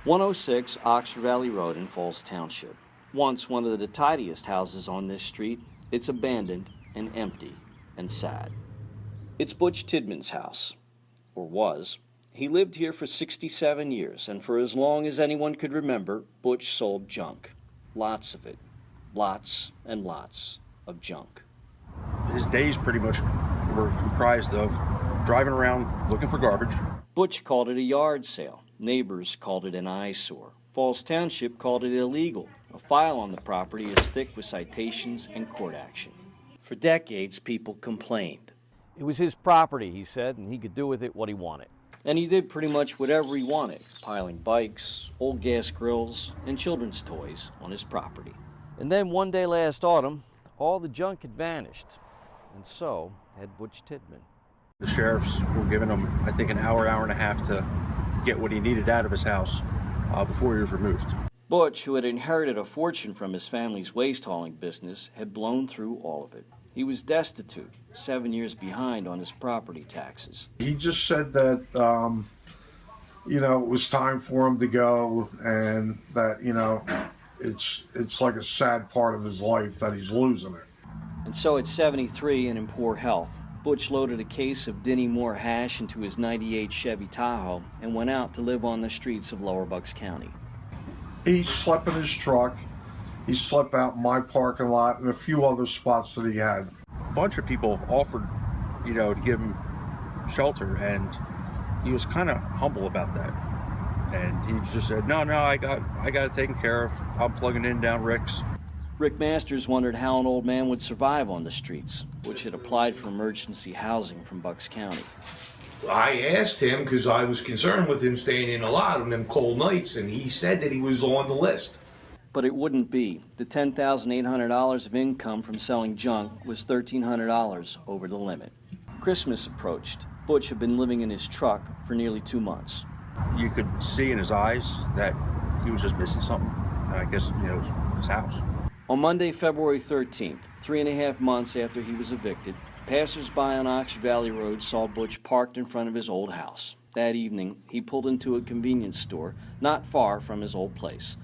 106 Oxford Valley Road in Falls Township. Once one of the tidiest houses on this street, it's abandoned and empty and sad. It's Butch Tidman's house, or was. He lived here for 67 years, and for as long as anyone could remember, Butch sold junk. Lots of it. Lots and lots of junk. His days pretty much were comprised of driving around looking for garbage. Butch called it a yard sale. Neighbors called it an eyesore. Falls Township called it illegal. A file on the property is thick with citations and court action. For decades, people complained. It was his property, he said, and he could do with it what he wanted. And he did pretty much whatever he wanted, piling bikes, old gas grills, and children's toys on his property. And then one day last autumn, all the junk had vanished, and so had Butch Tidman. The sheriffs were giving him, I think, an hour and a half to get what he needed out of his house before he was removed. Butch, who had inherited a fortune from his family's waste hauling business, had blown through all of it. He was destitute, 7 years behind on his property taxes. He just said that, it was time for him to go, and that, it's like a sad part of his life that he's losing it. And so at 73 and in poor health, Butch loaded a case of Dinny Moore hash into his 98 Chevy Tahoe and went out to live on the streets of Lower Bucks County. He slept in his truck. He slept out in my parking lot and a few other spots that he had. A bunch of people offered, to give him shelter, and he was kind of humble about that. And he just said, no, I got it taken care of. I'm plugging in down Rick's. Rick Masters wondered how an old man would survive on the streets, Butch had applied for emergency housing from Bucks County. I asked him because I was concerned with him staying in a lot on them cold nights, and he said that he was on the list. But it wouldn't be. The $10,800 of income from selling junk was $1,300 over the limit. Christmas approached. Butch had been living in his truck for nearly 2 months. You could see in his eyes that he was just missing something. I guess, his house. On Monday, February 13th, 3.5 months after he was evicted, passers-by on Oxford Valley Road saw Butch parked in front of his old house. That evening, he pulled into a convenience store not far from his old place.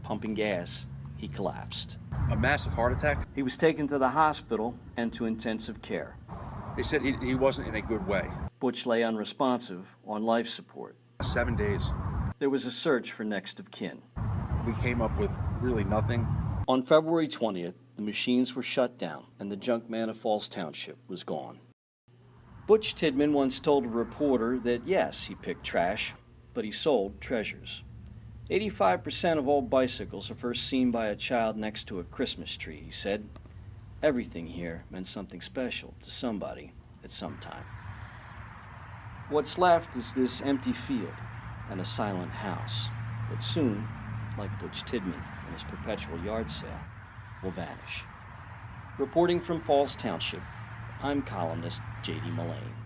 Pumping gas, he collapsed. A massive heart attack? He was taken to the hospital and to intensive care. They said he wasn't in a good way. Butch lay unresponsive on life support. 7 days. There was a search for next of kin. We came up with really nothing. On February 20th, the machines were shut down and the Junkman of Falls Township was gone. Butch Tidman once told a reporter that yes, he picked trash, but he sold treasures. 85% of all bicycles are first seen by a child next to a Christmas tree, he said. Everything here meant something special to somebody at some time. What's left is this empty field and a silent house, but soon, like Butch Tidman and his perpetual yard sale, will vanish. Reporting from Falls Township, I'm columnist J.D. Mullane.